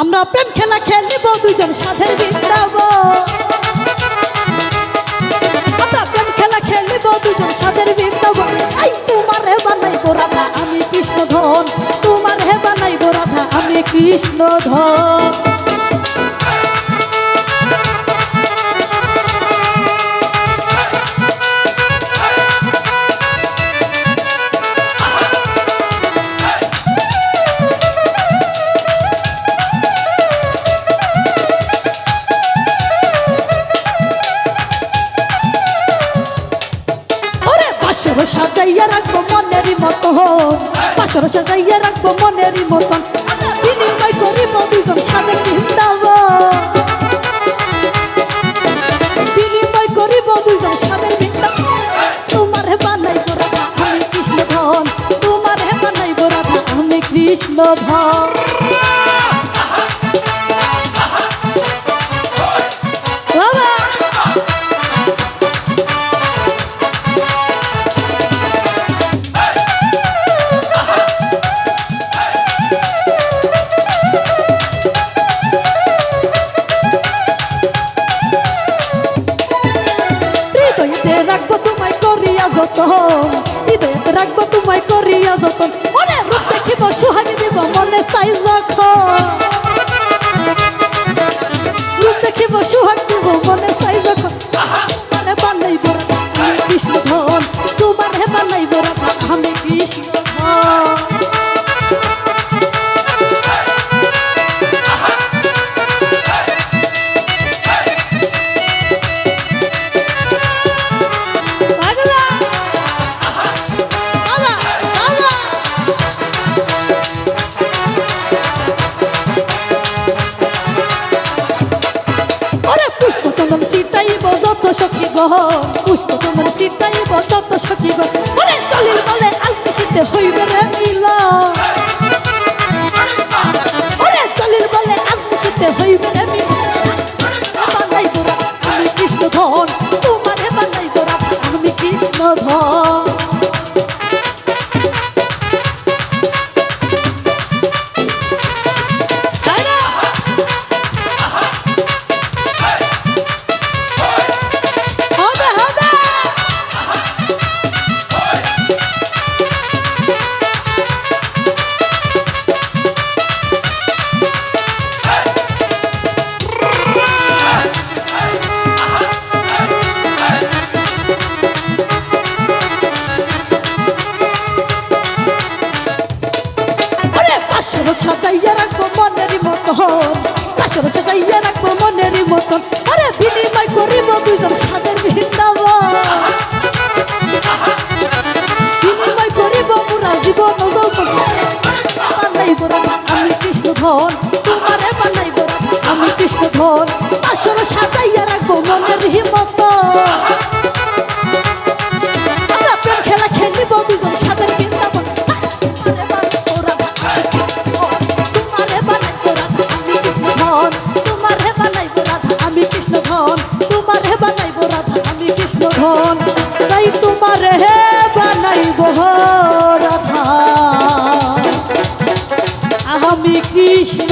আমরা প্রেম খেলা খেলিব দুইজন সাথে বৃন্দাবন। আমরা প্রেম খেলা খেলিব দুইজন সাথে বৃন্দাবন। আই তোমার হে বানাইব রাধা আমি কৃষ্ণ ধন, তোমার হে বানাইব রাধা আমি কৃষ্ণ ধন। সাজাইয়া রাখবো মনেরই মতন, পাশর সাজাইয়া রাখবো মনেরই মতন। বিনিময় করিব দুজন সাথে বৃন্দাবন, বিনিময় করিব দুজন সাথে বৃন্দাবন। তোমার হে বানাইব রাধা আমি কৃষ্ণ ধন, তোমার হে বানাইব রাধা আমি কৃষ্ণ ধন। রাখবো তোমায় করিয়া যতন, হৃদয়তে রাখবো তোমায় করিয়া যতন। মনে রূপ দেখিব সুহাগ দিব মনে চাই যখন, রূপ দেখিব সুহাগ দিব মনে চাই যখন। তোমার হে বানাইব রাধা আমি কৃষ্ণ ধন, তোমার হে বানাইব রাধা আমি কৃষ্ণ ধন। সখী গো পুষ্প তোমার সীতাইব যত সখী গো। ওরে চলিল বলে আলপি শীতে হইবে রে মিলা, ওরে চলিল বলে আলপি শীতে হইবে রে মিলা। বানাইব রাধা আমি কৃষ্ণ ধন, তোমার হে বানাইব রাধা আমি কৃষ্ণ ধন। সাজাইয়া রাখবো মনেরই মতন, পাশর সাজাইয়া রাখবো মনেরই মতন। আরে বিনিময় করিব দুইজন সাদের বৃন্দাবন, বিনিময় করিব পুরা জীবন যৌবন। বানাইব রাধা আমি কৃষ্ণ ধন, তোমার হে বানাইব রাধা আমি কৃষ্ণ ধন। পাশর সাজাইয়া রাখবো মনেরই মতন। আমরা প্রেম খেলা খেলিব দুজন সাদের বৃন্দাবন। তোমার হে বানাইব রাধা আমি কৃষ্ণ ধন, তোমার হে বানাইব রাধা আমি কৃষ্ণ ধন। তাই তোমার হে বানাইব রাধা আমি কৃষ্ণ।